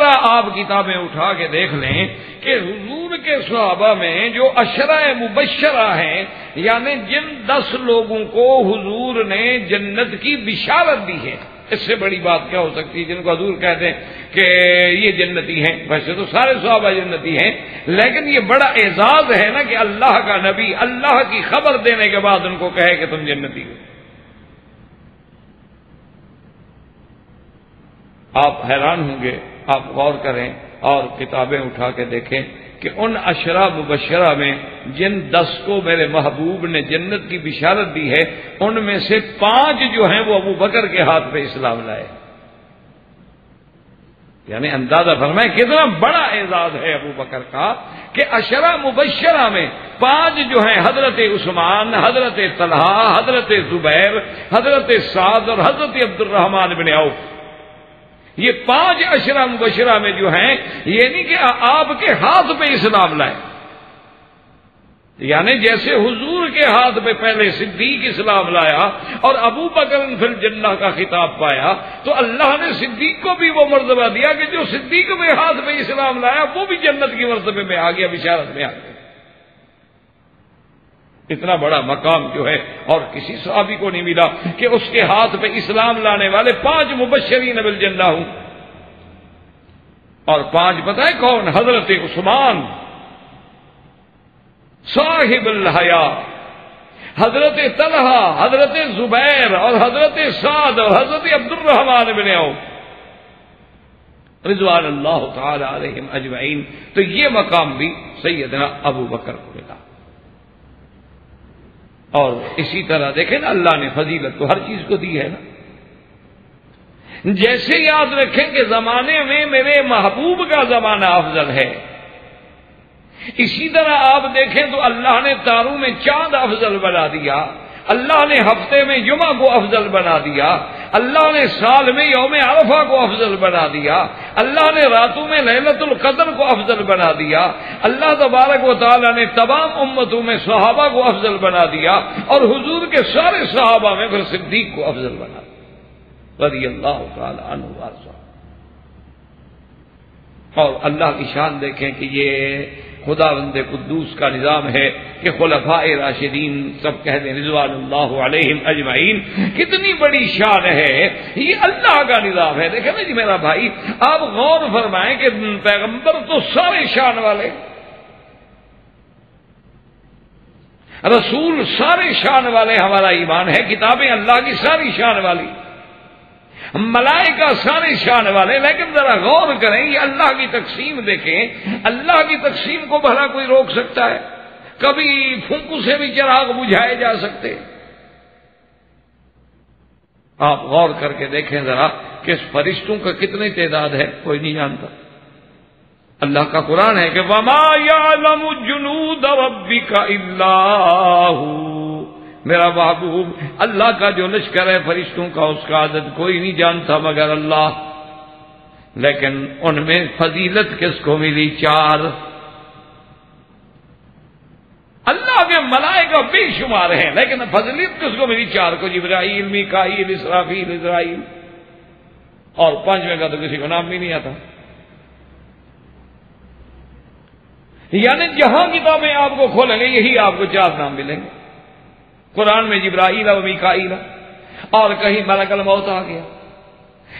ذرا آپ کتابیں اٹھا کے دیکھ لیں کہ حضور کے صحابہ میں جو عشرہ مبشرہ ہیں، یعنی جن 10 لوگوں کو حضور نے جنت کی بشارت دی ہے، اس سے بڑی بات کیا ہو سکتی ہے؟ جن کو حضور کہتے ہیں کہ یہ جنتی ہیں، ویسے تو سارے صحابہ جنتی ہیں، لیکن یہ بڑا اعزاز ہے نا کہ اللہ کا نبی اللہ کی خبر دینے کے بعد ان کو کہے کہ تم جنتی ہو۔ آپ حیران ہوں گے، آپ غور کریں اور کتابیں اٹھا کے دیکھیں کہ ان عشرہ مبشرہ میں جن 10 کو میرے محبوب نے جنت کی بشارت دی ہے، ان میں سے 5 جو ہیں وہ ابو بکر کے ہاتھ پہ اسلام لائے۔ یعنی اندازہ فرمائیں کتنا بڑا اعزاز ہے ابو بکر کا کہ عشرہ مبشرہ میں 5 جو ہیں، حضرت عثمان، حضرت طلحہ، حضرت زبیر، حضرت سعد اور حضرت عبد الرحمن بن عوف، یہ 5 عشرہ مبشرہ میں جو ہیں، یہ نہیں کہ آپ کے ہاتھ پہ اسلام لائے، یعنی جیسے حضور کے ہاتھ پہ پہلے صدیق اسلام لایا اور ابو بکر فی الجنہ کا خطاب پایا، تو اللہ نے صدیق کو بھی وہ مرتبہ دیا کہ جو صدیق کے ہاتھ پہ اسلام لایا وہ بھی جنت کی مرتبے میں آ گیا، بشارت میں آ گیا۔ اتنا بڑا مقام جو ہے اور کسی صحابی کو نہیں ملا کہ اس کے ہاتھ پہ اسلام لانے والے 5 مبشرین بالجنہ ہوں۔ اور 5 پتہ ہے کون؟ حضرت عثمان صاحب الحیا، حضرت طلحہ، حضرت زبیر اور حضرت سعد اور حضرت عبد الرحمن بن عوف رضوان اللہ تعالی علیہم اجمعین۔ تو یہ مقام بھی سیدنا ابو بکر کو ملا۔ اور اسی طرح دیکھیں نا، اللہ نے فضیلت تو ہر چیز کو دی ہے نا۔ جیسے یاد رکھیں کہ زمانے میں میرے محبوب کا زمانہ افضل ہے، اسی طرح آپ دیکھیں تو اللہ نے تاروں میں چاند افضل بنا دیا، اللہ نے ہفتے میں جمعہ کو افضل بنا دیا، اللہ نے سال میں یوم عرفہ کو افضل بنا دیا، اللہ نے راتوں میں لیلۃ القدر کو افضل بنا دیا، اللہ تبارک و تعالی نے تمام امتوں میں صحابہ کو افضل بنا دیا، اور حضور کے سارے صحابہ میں پھر صدیق کو افضل بنا دیا رضی اللہ تعالی عنہ وارضاہ۔ اور اللہ کی شان دیکھیں کہ یہ خداوند قدوس کا نظام ہے کہ خلفاء راشدین سب کہہ دیں رضوان اللہ علیہم اجمعین، کتنی بڑی شان ہے، یہ اللہ کا نظام ہے۔ دیکھیں نا جی میرا بھائی، آپ غور فرمائیں کہ پیغمبر تو سارے شان والے، رسول سارے شان والے، ہمارا ایمان ہے، کتابیں اللہ کی ساری شان والی، ملائکہ سارے شان والے، لیکن ذرا غور کریں، یہ اللہ کی تقسیم دیکھیں، اللہ کی تقسیم کو بھلا کوئی روک سکتا ہے؟ کبھی پھونکوں سے بھی چراغ بجھائے جا سکتے؟ آپ غور کر کے دیکھیں ذرا کہ اس فرشتوں کا کتنی تعداد ہے، کوئی نہیں جانتا۔ اللہ کا قرآن ہے کہ وَمَا يَعْلَمُ جُنُودَ رَبِّكَ إِلَّا هُوَ، میرا محبوب اللہ کا جو لشکر ہے فرشتوں کا، اس کا عدد کوئی نہیں جانتا مگر اللہ۔ لیکن ان میں فضیلت کس کو ملی؟ 4۔ اللہ کے ملائکہ بے شمار ہیں، لیکن فضیلت کس کو ملی؟ 4 کو، جبرائیل، میکائیل، اسرافیل، اسرائیل، اور 5ویں کا تو کسی کو نام بھی نہیں آتا۔ یعنی جہاں کتابیں آپ کو کھولیں گے یہی آپ کو 4 نام ملیں گے۔ قرآن میں جبرائیل و میکائیل، اور کہیں ملک الموت آ گیا،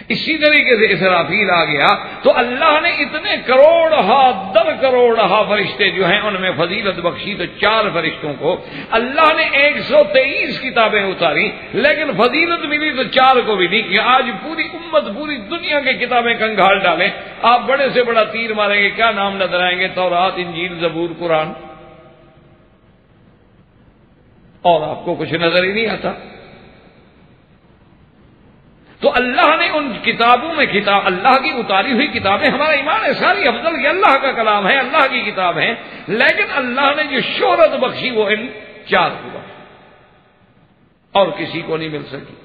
اسی طریقے سے اسرافیل آ گیا۔ تو اللہ نے اتنے کروڑہا 10 کروڑہا فرشتے جو ہیں ان میں فضیلت بخشی، تو 4 فرشتوں کو اللہ نے 123 کتابیں اتاری، لیکن فضیلت ملی تو 4 کو بھی نہیں۔ کہ آج پوری امت، پوری دنیا کی کتابیں کنگھال ڈالیں، آپ بڑے سے بڑا تیر ماریں گے، کیا نام نظر آئیں گے؟ تورات، انجیل، زبور، قرآن، اور آپ کو کچھ نظر ہی نہیں آتا۔ تو اللہ نے ان کتابوں میں اللہ کی اتاری ہوئی کتابیں، ہمارا ایمان ہے ساری افضل، یہ اللہ کا کلام ہے، اللہ کی کتاب ہے، لیکن اللہ نے جو شہرت بخشی وہ ان 4 کو بخشی، اور کسی کو نہیں مل سکی۔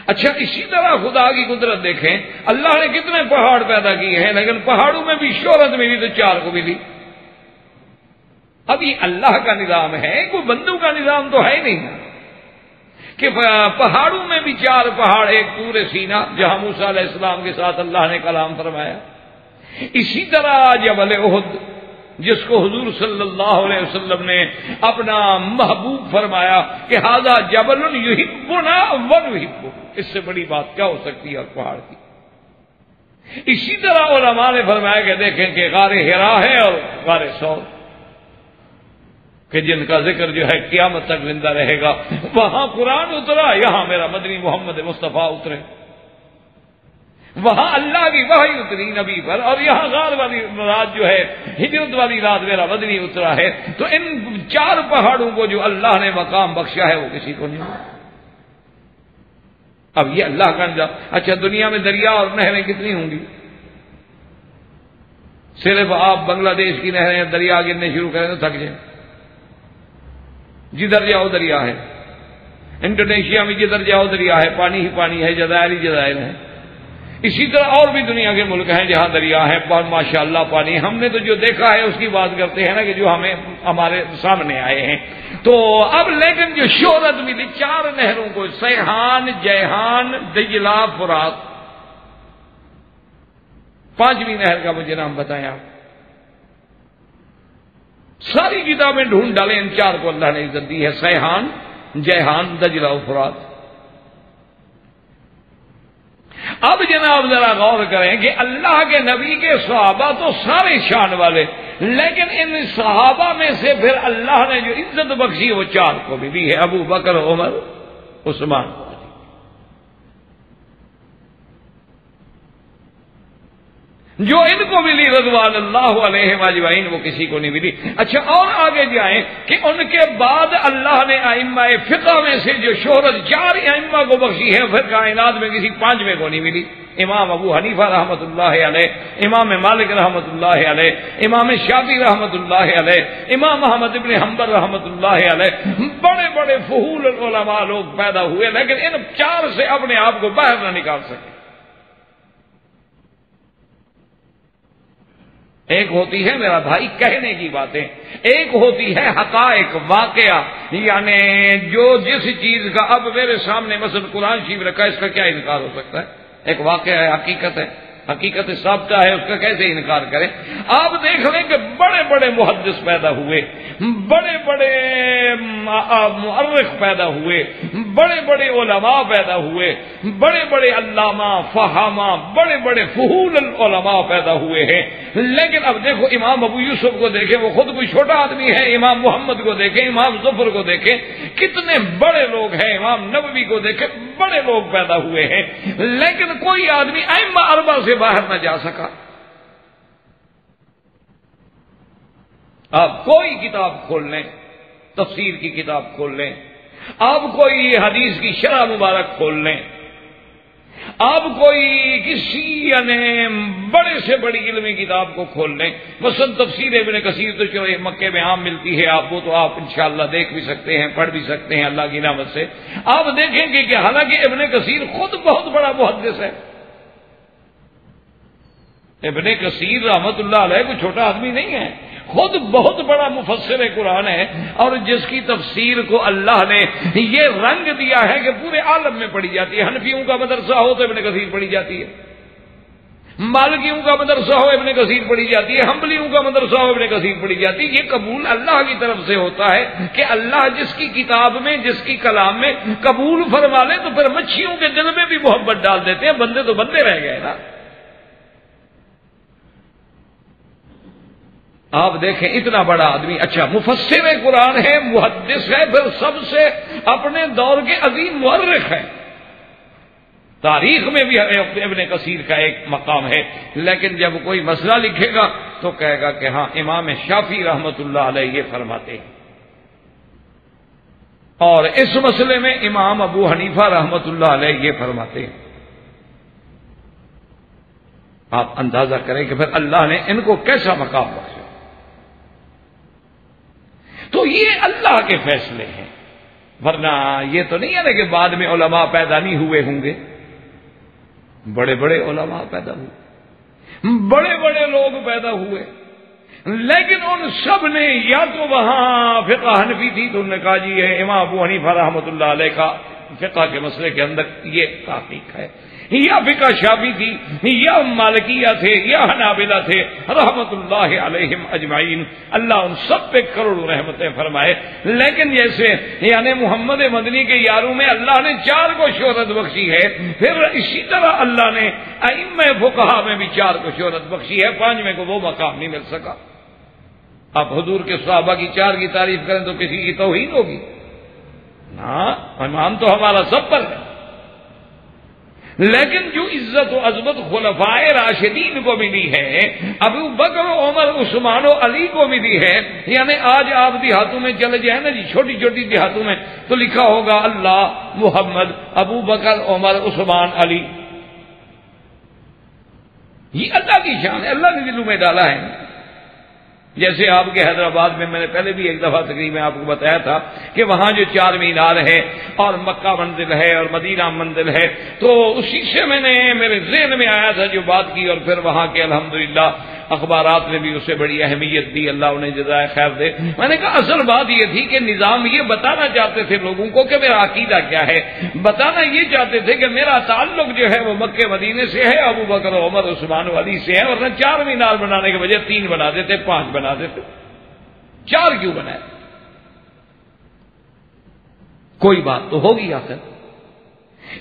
اچھا، اسی طرح خدا کی قدرت دیکھیں، اللہ نے کتنے پہاڑ پیدا کیے ہیں، لیکن پہاڑوں میں بھی شہرت ملی تو 4 کو ملی۔ اب یہ اللہ کا نظام ہے، کوئی بندوں کا نظام تو ہے نہیں۔ کہ پہاڑوں میں بھی 4 پہاڑ، ایک طور سینا جہاں موسیٰ علیہ السلام کے ساتھ اللہ نے کلام فرمایا، اسی طرح جبل احد جس کو حضور صلی اللہ علیہ وسلم نے اپنا محبوب فرمایا کہ ھذا جبل یحبنا ونحبہ، اس سے بڑی بات کیا ہو سکتی ہے اور پہاڑ کی۔ اسی طرح علماء نے فرمایا کہ دیکھیں کہ غار حرا ہے اور غار ثور کہ جن کا ذکر جو ہے قیامت تک زندہ رہے گا، وہاں قرآن اترا، یہاں میرا مدنی محمد مصطفیٰ اترے، وہاں اللہ کی وحی اتری نبی پر، اور یہاں غار والی رات جو ہے ہجرت والی رات میرا مدنی اترا ہے۔ تو ان 4 پہاڑوں کو جو اللہ نے مقام بخشا ہے وہ کسی کو نہیں ملا۔ اب یہ اللہ کا نظام۔ اچھا دنیا میں دریا اور نہریں کتنی ہوں گی؟ صرف آپ بنگلہ دیش کی نہریں دریا گرنے شروع کریں تو تھک جائیں، جدھر جاؤ دریا ہے، انڈونیشیا میں جدھر جاؤ دریا ہے، پانی ہی پانی ہے، جزائر ہی جزائر ہے۔ اسی طرح اور بھی دنیا کے ملک ہیں جہاں دریا ہے، ماشاء اللہ پانی۔ ہم نے تو جو دیکھا ہے اس کی بات کرتے ہیں نا کہ جو ہمیں ہمارے سامنے آئے ہیں۔ تو اب لیکن جو شہرت ملی 4 نہروں کو، سیحان، جیحان، دجلہ، فرات، 5ویں نہر کا مجھے نام بتائیں آپ۔ ساری کتابیں ڈھونڈ ڈالیں، ان 4 کو اللہ نے عزت دی ہے، سیحان، جیحان، دجلہ و فرات۔ اب جناب ذرا غور کریں کہ اللہ کے نبی کے صحابہ تو سارے شان والے، لیکن ان صحابہ میں سے پھر اللہ نے جو عزت بخشی وہ 4 کو بھی دی ہے، ابو بکر، عمر، عثمان۔ جو ان کو ملی رضوان اللہ علیہم اجمعین وہ کسی کو نہیں ملی۔ اچھا اور آگے جائیں کہ ان کے بعد اللہ نے ائمہ فقہ میں سے جو شہرت 4 ائمہ کو بخشی ہے، پھر کائنات میں کسی 5ویں کو نہیں ملی۔ امام ابو حنیفہ رحمۃ اللہ علیہ، امام مالک رحمۃ اللہ علیہ، امام شافعی رحمۃ اللہ علیہ، امام احمد ابن حنبل رحمۃ اللہ علیہ، بڑے بڑے فحول العلماء لوگ پیدا ہوئے، لیکن ان 4 سے اپنے آپ کو باہر نہ نکال سکے۔ ایک ہوتی ہے میرا بھائی کہنے کی باتیں، ایک ہوتی ہے حقائق، واقعہ، یعنی جو جس چیز کا اب میرے سامنے مثلا قرآن شریف رکھا ہے، اس کا کیا انکار ہو سکتا ہے؟ ایک واقعہ ہے، حقیقت ہے، حقیقت ثابتہ ہے، اس کا کیسے انکار کریں؟ آپ دیکھ لیں کہ بڑے بڑے محدث پیدا ہوئے، بڑے بڑے مؤرخ پیدا ہوئے، بڑے بڑے علماء پیدا ہوئے، بڑے بڑے علامہ، فہامہ، بڑے بڑے فحول العلماء پیدا ہوئے ہیں، لیکن اب دیکھو امام ابو یوسف کو دیکھیں، وہ خود کوئی چھوٹا آدمی ہے، امام محمد کو دیکھیں، امام ظفر کو دیکھیں، کتنے بڑے لوگ ہیں، امام نووی کو دیکھیں، بڑے لوگ پیدا ہوئے ہیں، لیکن کوئی آدمی ائمہ 4 سے باہر نہ جا سکا۔ آپ کوئی کتاب کھول لیں، تفسیر کی کتاب کھول لیں، آپ کوئی حدیث کی شرح مبارک کھول لیں، آپ کوئی کسی یعنی بڑے سے بڑی علمی کتاب کو کھول لیں، مثلا تفسیر ابن کثیر تو چلو مکے میں عام ملتی ہے، آپ وہ تو آپ انشاءاللہ دیکھ بھی سکتے ہیں، پڑھ بھی سکتے ہیں اللہ کی نعمت سے۔ آپ دیکھیں گے کہ حالانکہ ابن کثیر خود بہت بڑا محدث ہے، ابن کثیر رحمت اللہ علیہ کوئی چھوٹا آدمی نہیں ہے، خود بہت بڑا مفسر قرآن ہے، اور جس کی تفسیر کو اللہ نے یہ رنگ دیا ہے کہ پورے عالم میں پڑھی جاتی ہے۔ حنفیوں کا مدرسہ ہو تو ابن کثیر پڑھی جاتی ہے، مالکیوں کا مدرسہ ہو ابن کثیر پڑھی جاتی ہے، حنبلیوں کا مدرسہ ہو ابن کثیر پڑھی جاتی ہے۔ یہ قبول اللہ کی طرف سے ہوتا ہے کہ اللہ جس کی کتاب میں، جس کی کلام میں قبول فرما لے تو پھر مچھیوں کے دل میں بھی محبت ڈال دیتے ہیں، بندے تو بندے رہ گئے نا۔ آپ دیکھیں اتنا بڑا آدمی، اچھا مفسر قرآن ہے، محدث ہے، پھر سب سے اپنے دور کے عظیم مورخ ہے، تاریخ میں بھی ابن کثیر کا ایک مقام ہے، لیکن جب کوئی مسئلہ لکھے گا تو کہے گا کہ ہاں امام شافعی رحمت اللہ علیہ یہ فرماتے ہیں، اور اس مسئلے میں امام ابو حنیفہ رحمت اللہ علیہ یہ فرماتے ہیں۔ آپ اندازہ کریں کہ پھر اللہ نے ان کو کیسا مقام بخشا۔ تو یہ اللہ کے فیصلے ہیں، ورنہ یہ تو نہیں ہے نا کہ بعد میں علماء پیدا نہیں ہوئے ہوں گے، بڑے بڑے علماء پیدا ہوئے، بڑے بڑے لوگ پیدا ہوئے، لیکن ان سب نے یا تو وہاں فقہ حنفی تھی تو انہوں نے کہا جی یہ امام ابو حنیفہ رحمۃ اللہ علیہ کا فقہ کے مسئلے کے اندر یہ تحقیق ہے. یا فقہ شافعی تھی یا مالکیہ تھے یا حنابلہ تھے رحمت اللہ علیہم اجمعین، اللہ ان سب پہ کروڑوں رحمتیں فرمائے. لیکن جیسے یعنی محمد مدنی کے یاروں میں اللہ نے 4 کو شہرت بخشی ہے، پھر اسی طرح اللہ نے ائمہ فقہا میں بھی 4 کو شہرت بخشی ہے، 5ویں کو وہ مقام نہیں مل سکا. آپ حضور کے صحابہ کی 4 کی تعریف کریں تو کسی کی توہین ہوگی؟ ہاں، ایمان تو ہمارا سب پر ہے. لیکن جو عزت و عظمت خلفائے راشدین کو ملی ہے، ابو بکر عمر عثمان و علی کو ملی ہے، یعنی آج آپ دیہاتوں میں چلے جائیں نا جی، چھوٹی چھوٹی دیہاتوں میں تو لکھا ہوگا اللہ محمد ابو بکر عمر عثمان علی. یہ اللہ کی شان ہے، اللہ نے دلوں میں ڈالا ہے. جیسے آپ کے حیدرآباد میں نے پہلے بھی ایک دفعہ تقریب میں آپ کو بتایا تھا کہ وہاں جو 4 مینار ہے اور مکہ منزل ہے اور مدینہ منزل ہے، تو اسی سے میں نے میرے ذہن میں آیا تھا جو بات کی، اور پھر وہاں کے الحمدللہ اخبارات نے بھی اسے بڑی اہمیت دی، اللہ انہیں جزائے خیر دے. میں نے کہا اصل بات یہ تھی کہ نظام یہ بتانا چاہتے تھے لوگوں کو کہ میرا عقیدہ کیا ہے، بتانا یہ چاہتے تھے کہ میرا تعلق جو ہے وہ مکہ مدینے سے ہے، ابو بکر عمر عثمان علی سے ہے، ورنہ 4 مینار بنانے کے بجائے 3 بنا دیتے، 5 بنا دیتے. 4 کیوں بنائے؟ کوئی بات تو ہوگی آخر.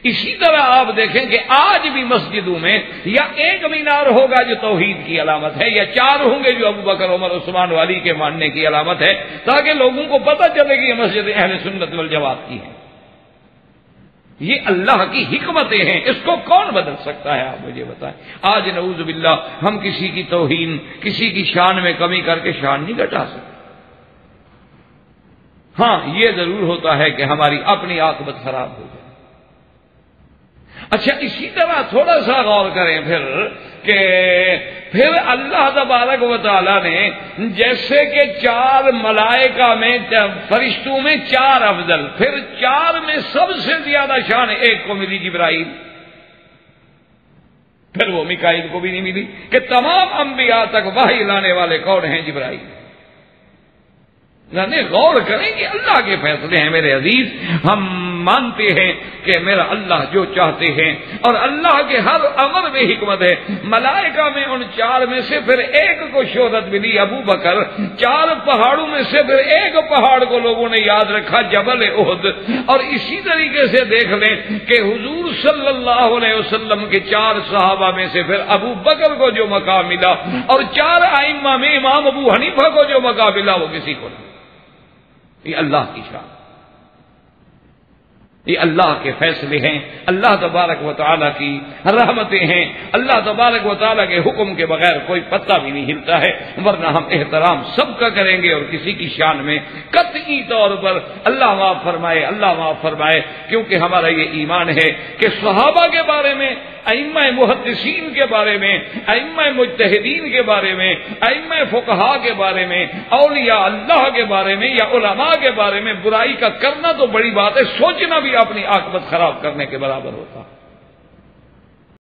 اسی طرح آپ دیکھیں کہ آج بھی مسجدوں میں یا 1 مینار ہوگا جو توحید کی علامت ہے، یا 4 ہوں گے جو ابو بکر عمر عثمان علی کے ماننے کی علامت ہے، تاکہ لوگوں کو پتہ چلے کہ یہ مسجد اہل سنت والجماعت کی ہے. یہ اللہ کی حکمتیں ہیں، اس کو کون بدل سکتا ہے؟ آپ مجھے بتائیں. آج نعوذ باللہ ہم کسی کی توہین، کسی کی شان میں کمی کر کے شان نہیں گھٹا سکتے. ہاں یہ ضرور ہوتا ہے کہ ہماری اپنی عاقبت خراب ہو جائے. اچھا اسی طرح تھوڑا سا غور کریں پھر اللہ تبارک و تعالی نے جیسے کہ 4 ملائکہ میں فرشتوں میں 4 افضل، پھر 4 میں سب سے زیادہ شان ایک کو ملی جبرائیل، پھر وہ میکائیل کو بھی نہیں ملی کہ تمام انبیاء تک وحی لانے والے کون ہیں؟ جبرائیل. یعنی غور کریں کہ اللہ کے فیصلے ہیں میرے عزیز. ہم مانتے ہیں کہ میرا اللہ جو چاہتے ہیں، اور اللہ کے ہر امر میں حکمت ہے. ملائکہ میں ان 4 میں سے پھر ایک کو شہرت ملی، ابو بکر. 4 پہاڑوں میں سے پھر ایک پہاڑ کو لوگوں نے یاد رکھا، جبل احد. اور اسی طریقے سے دیکھ لیں کہ حضور صلی اللہ علیہ وسلم کے 4 صحابہ میں سے پھر ابو بکر کو جو مقام ملا، اور 4 ائمہ میں امام ابو حنیفہ کو جو مقام ملا وہ کسی کو نہیں. یہ اللہ کی شان، یہ اللہ کے فیصلے ہیں، اللہ تبارک و تعالیٰ کی رحمتیں ہیں. اللہ تبارک و تعالیٰ کے حکم کے بغیر کوئی پتہ بھی نہیں ہلتا ہے، ورنہ ہم احترام سب کا کریں گے اور کسی کی شان میں قطعی طور پر اللہ معاف فرمائے، اللہ معاف فرمائے. کیونکہ ہمارا یہ ایمان ہے کہ صحابہ کے بارے میں، ائمہ محدثین کے بارے میں، ائمہ مجتہدین کے بارے میں، ائمہ فقہا کے بارے میں، اولیاء اللہ کے بارے میں یا علماء کے بارے میں برائی کا کرنا تو بڑی بات ہے، سوچنا بھی اپنی عاقبت خراب کرنے کے برابر ہوتا.